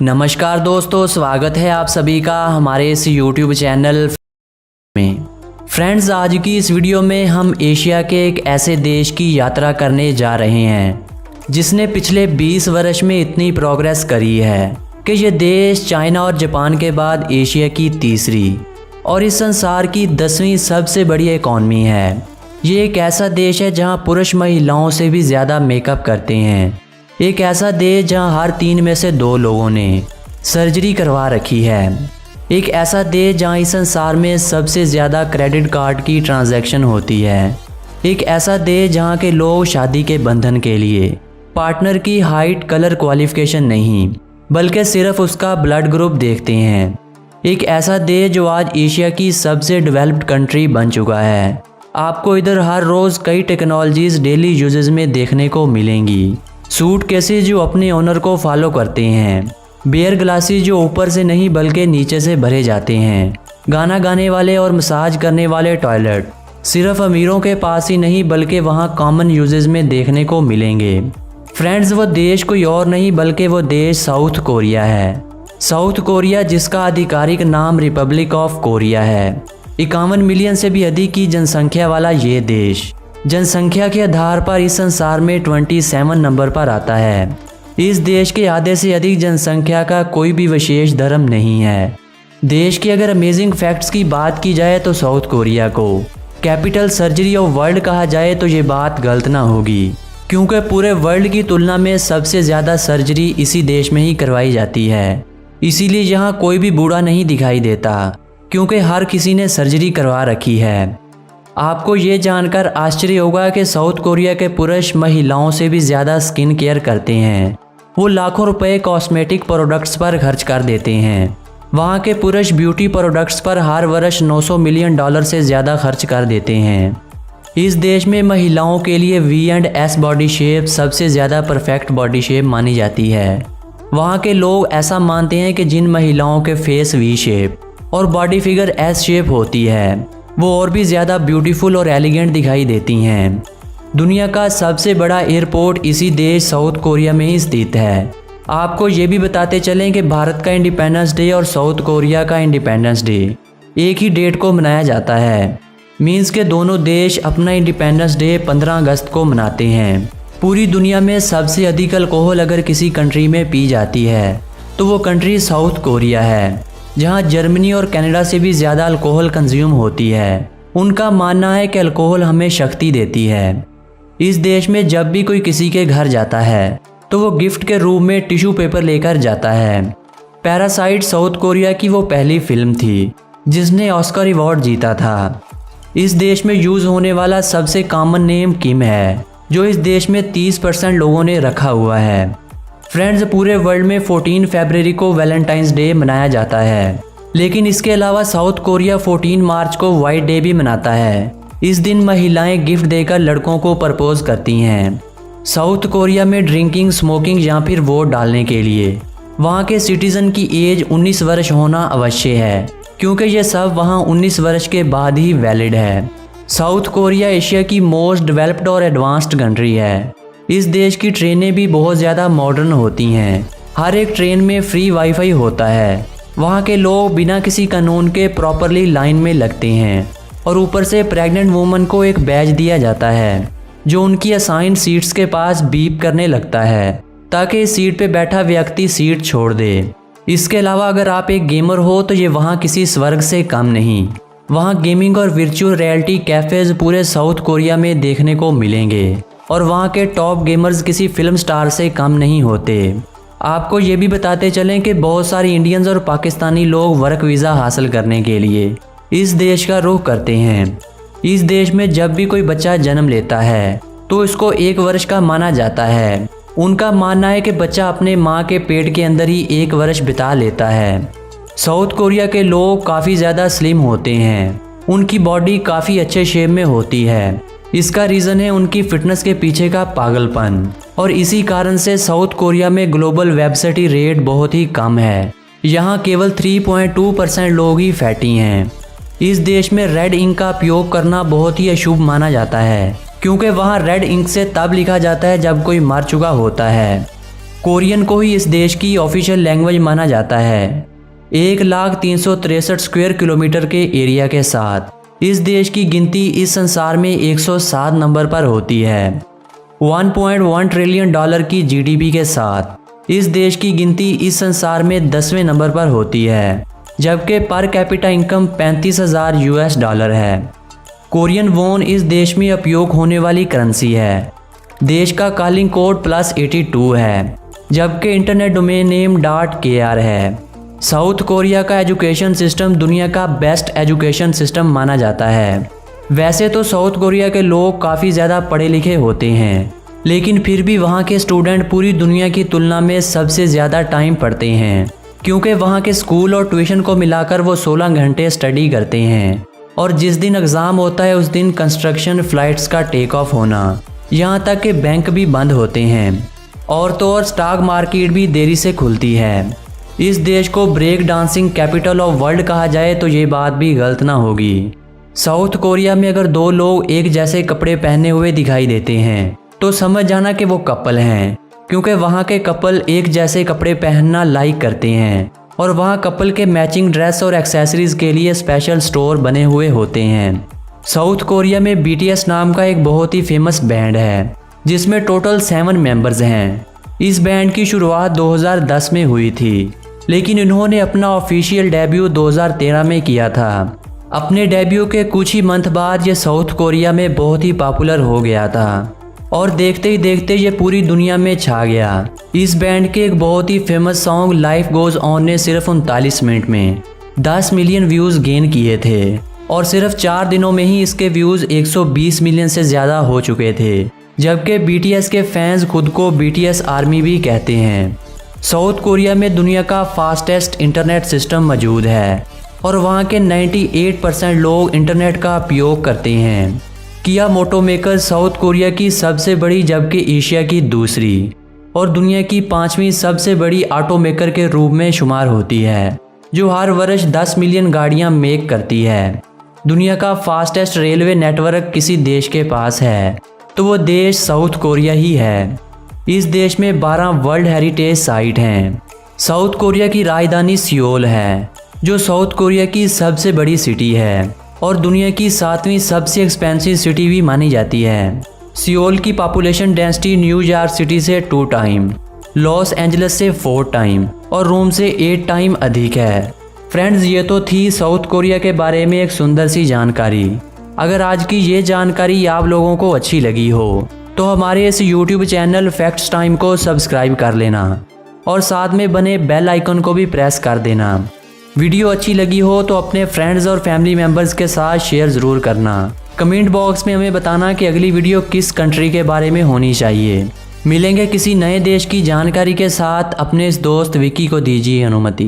नमस्कार दोस्तों, स्वागत है आप सभी का हमारे इस YouTube चैनल में। फ्रेंड्स, आज की इस वीडियो में हम एशिया के एक ऐसे देश की यात्रा करने जा रहे हैं जिसने पिछले 20 वर्ष में इतनी प्रोग्रेस करी है कि ये देश चाइना और जापान के बाद एशिया की तीसरी और इस संसार की 10वीं सबसे बड़ी इकॉनमी है। ये एक ऐसा देश है जहाँ पुरुष महिलाओं से भी ज़्यादा मेकअप करते हैं। एक ऐसा देश जहां हर 3 में से 2 लोगों ने सर्जरी करवा रखी है। एक ऐसा देश जहां इस संसार में सबसे ज़्यादा क्रेडिट कार्ड की ट्रांजैक्शन होती है। एक ऐसा देश जहां के लोग शादी के बंधन के लिए पार्टनर की हाइट, कलर, क्वालिफिकेशन नहीं बल्कि सिर्फ उसका ब्लड ग्रुप देखते हैं। एक ऐसा देश जो आज एशिया की सबसे डेवलप्ड कंट्री बन चुका है। आपको इधर हर रोज़ कई टेक्नोलॉजीज़ डेली यूजेस में देखने को मिलेंगी। सूट केसेस जो अपने ओनर को फॉलो करते हैं, बियर ग्लासेस जो ऊपर से नहीं बल्कि नीचे से भरे जाते हैं, गाना गाने वाले और मसाज करने वाले टॉयलेट सिर्फ अमीरों के पास ही नहीं बल्कि वहाँ कॉमन यूजेस में देखने को मिलेंगे। फ्रेंड्स, वो देश कोई और नहीं बल्कि वो देश साउथ कोरिया है। साउथ कोरिया जिसका आधिकारिक नाम रिपब्लिक ऑफ कोरिया है। 51 मिलियन से भी अधिक की जनसंख्या वाला ये देश जनसंख्या के आधार पर इस संसार में 27 नंबर पर आता है। इस देश के आधे से अधिक जनसंख्या का कोई भी विशेष धर्म नहीं है। देश की अगर अमेजिंग फैक्ट्स की बात की जाए तो साउथ कोरिया को कैपिटल सर्जरी ऑफ वर्ल्ड कहा जाए तो ये बात गलत ना होगी, क्योंकि पूरे वर्ल्ड की तुलना में सबसे ज़्यादा सर्जरी इसी देश में ही करवाई जाती है। इसीलिए यहाँ कोई भी बूढ़ा नहीं दिखाई देता, क्योंकि हर किसी ने सर्जरी करवा रखी है। आपको ये जानकर आश्चर्य होगा कि साउथ कोरिया के पुरुष महिलाओं से भी ज़्यादा स्किन केयर करते हैं। वो लाखों रुपए कॉस्मेटिक प्रोडक्ट्स पर खर्च कर देते हैं। वहाँ के पुरुष ब्यूटी प्रोडक्ट्स पर हर वर्ष $900 मिलियन से ज़्यादा खर्च कर देते हैं। इस देश में महिलाओं के लिए V&S बॉडी शेप सबसे ज़्यादा परफेक्ट बॉडी शेप मानी जाती है। वहाँ के लोग ऐसा मानते हैं कि जिन महिलाओं के फेस V शेप और बॉडी फिगर S शेप होती है वो और भी ज़्यादा ब्यूटीफुल और एलिगेंट दिखाई देती हैं। दुनिया का सबसे बड़ा एयरपोर्ट इसी देश साउथ कोरिया में ही स्थित है। आपको ये भी बताते चलें कि भारत का इंडिपेंडेंस डे और साउथ कोरिया का इंडिपेंडेंस डे एक ही डेट को मनाया जाता है। मीन्स के दोनों देश अपना इंडिपेंडेंस डे 15 अगस्त को मनाते हैं। पूरी दुनिया में सबसे अधिक अल्कोहल अगर किसी कंट्री में पी जाती है तो वो कंट्री साउथ कोरिया है, जहां जर्मनी और कनाडा से भी ज़्यादा अल्कोहल कंज्यूम होती है। उनका मानना है कि अल्कोहल हमें शक्ति देती है। इस देश में जब भी कोई किसी के घर जाता है तो वो गिफ्ट के रूप में टिश्यू पेपर लेकर जाता है। पैरासाइट साउथ कोरिया की वो पहली फिल्म थी जिसने ऑस्कर अवार्ड जीता था। इस देश में यूज़ होने वाला सबसे कॉमन नेम किम है, जो इस देश में 30% लोगों ने रखा हुआ है। फ्रेंड्स, पूरे वर्ल्ड में 14 फरवरी को वैलेंटाइंस डे मनाया जाता है, लेकिन इसके अलावा साउथ कोरिया 14 मार्च को वाइट डे भी मनाता है। इस दिन महिलाएं गिफ्ट देकर लड़कों को प्रपोज करती हैं। साउथ कोरिया में ड्रिंकिंग, स्मोकिंग या फिर वोट डालने के लिए वहाँ के सिटीजन की एज 19 वर्ष होना अवश्य है, क्योंकि ये सब वहाँ 19 वर्ष के बाद ही वैलिड है। साउथ कोरिया एशिया की मोस्ट डेवलप्ड और एडवांस्ड कंट्री है। इस देश की ट्रेनें भी बहुत ज़्यादा मॉडर्न होती हैं। हर एक ट्रेन में फ्री वाईफाई होता है। वहाँ के लोग बिना किसी कानून के प्रॉपरली लाइन में लगते हैं और ऊपर से प्रेग्नेंट वुमन को एक बैज दिया जाता है जो उनकी असाइन सीट्स के पास बीप करने लगता है ताकि इस सीट पे बैठा व्यक्ति सीट छोड़ दे। इसके अलावा अगर आप एक गेमर हो तो ये वहाँ किसी स्वर्ग से कम नहीं। वहाँ गेमिंग और वर्चुअल रियलिटी कैफ़ेज़ पूरे साउथ कोरिया में देखने को मिलेंगे और वहाँ के टॉप गेमर्स किसी फिल्म स्टार से कम नहीं होते। आपको ये भी बताते चलें कि बहुत सारे इंडियंस और पाकिस्तानी लोग वर्क वीज़ा हासिल करने के लिए इस देश का रुख करते हैं। इस देश में जब भी कोई बच्चा जन्म लेता है तो इसको 1 वर्ष का माना जाता है। उनका मानना है कि बच्चा अपने माँ के पेट के अंदर ही 1 वर्ष बिता लेता है। साउथ कोरिया के लोग काफ़ी ज़्यादा स्लिम होते हैं। उनकी बॉडी काफ़ी अच्छे शेप में होती है। इसका रीज़न है उनकी फिटनेस के पीछे का पागलपन, और इसी कारण से साउथ कोरिया में ग्लोबल वेबसिटी रेट बहुत ही कम है। यहाँ केवल 3.2% लोग ही फैटी हैं। इस देश में रेड इंक का उपयोग करना बहुत ही अशुभ माना जाता है, क्योंकि वहाँ रेड इंक से तब लिखा जाता है जब कोई मर चुका होता है। कोरियन को ही इस देश की ऑफिशियल लैंग्वेज माना जाता है। 1,363 स्क्वायर किलोमीटर के एरिया के साथ इस देश की गिनती इस संसार में 107 नंबर पर होती है। 1.1 ट्रिलियन डॉलर की जीडीपी के साथ इस देश की गिनती इस संसार में 10वें नंबर पर होती है, जबकि per capita income 35,000 US dollar है। कोरियन वॉन इस देश में उपयोग होने वाली करेंसी है। देश का कॉलिंग कोड +82 है, जबकि इंटरनेट डोमेन नेम .kr है। साउथ कोरिया का एजुकेशन सिस्टम दुनिया का बेस्ट एजुकेशन सिस्टम माना जाता है। वैसे तो साउथ कोरिया के लोग काफ़ी ज़्यादा पढ़े लिखे होते हैं, लेकिन फिर भी वहाँ के स्टूडेंट पूरी दुनिया की तुलना में सबसे ज़्यादा टाइम पढ़ते हैं, क्योंकि वहाँ के स्कूल और ट्यूशन को मिलाकर वो 16 घंटे स्टडी करते हैं। और जिस दिन एग्ज़ाम होता है उस दिन कंस्ट्रक्शन फ्लाइट्स का टेक ऑफ होना, यहाँ तक कि बैंक भी बंद होते हैं, और तो और स्टॉक मार्केट भी देरी से खुलती है। इस देश को break dancing capital of world कहा जाए तो ये बात भी गलत ना होगी। साउथ कोरिया में अगर दो लोग एक जैसे कपड़े पहने हुए दिखाई देते हैं तो समझ जाना कि वो कपल हैं, क्योंकि वहाँ के कपल एक जैसे कपड़े पहनना लाइक करते हैं, और वहाँ कपल के मैचिंग ड्रेस और एक्सेसरीज के लिए स्पेशल स्टोर बने हुए होते हैं। साउथ कोरिया में BTS नाम का एक बहुत ही फेमस बैंड है, जिसमें टोटल 7 मेंबर्स हैं। इस बैंड की शुरुआत 2010 में हुई थी, लेकिन इन्होंने अपना ऑफिशियल डेब्यू 2013 में किया था। अपने डेब्यू के कुछ ही मंथ बाद ये साउथ कोरिया में बहुत ही पॉपुलर हो गया था, और देखते ही देखते ये पूरी दुनिया में छा गया। इस बैंड के एक बहुत ही famous song life goes on ने सिर्फ 39 मिनट में 10 मिलियन व्यूज़ गेन किए थे, और सिर्फ 4 दिनों में ही इसके व्यूज़ 120 मिलियन से ज़्यादा हो चुके थे, जबकि BTS के फैंस खुद को BTS आर्मी भी कहते हैं। साउथ कोरिया में दुनिया का फास्टेस्ट इंटरनेट सिस्टम मौजूद है, और वहाँ के 98% लोग इंटरनेट का उपयोग करते हैं। किया मोटर मेकर साउथ कोरिया की सबसे बड़ी, जबकि एशिया की दूसरी और दुनिया की 5वीं सबसे बड़ी ऑटो मेकर के रूप में शुमार होती है, जो हर वर्ष 10 मिलियन गाड़ियां मेक करती है। दुनिया का फास्टेस्ट रेलवे नेटवर्क किसी देश के पास है तो वो देश साउथ कोरिया ही है। इस देश में 12 वर्ल्ड हेरिटेज साइट हैं। साउथ कोरिया की राजधानी सियोल है, जो साउथ कोरिया की सबसे बड़ी सिटी है और दुनिया की 7वीं सबसे एक्सपेंसिव सिटी भी मानी जाती है। सियोल की पॉपुलेशन डेंसिटी न्यूयॉर्क सिटी से 2 टाइम, लॉस एंजलिस से 4 टाइम और रोम से 8 टाइम अधिक है। फ्रेंड्स, ये तो थी साउथ कोरिया के बारे में एक सुंदर सी जानकारी। अगर आज की ये जानकारी आप लोगों को अच्छी लगी हो तो हमारे इस YouTube चैनल फैक्ट्स टाइम को सब्सक्राइब कर लेना, और साथ में बने बेल आइकन को भी प्रेस कर देना। वीडियो अच्छी लगी हो तो अपने फ्रेंड्स और फैमिली मेम्बर्स के साथ शेयर ज़रूर करना। कमेंट बॉक्स में हमें बताना कि अगली वीडियो किस कंट्री के बारे में होनी चाहिए। मिलेंगे किसी नए देश की जानकारी के साथ। अपने इस दोस्त विकी को दीजिए अनुमति।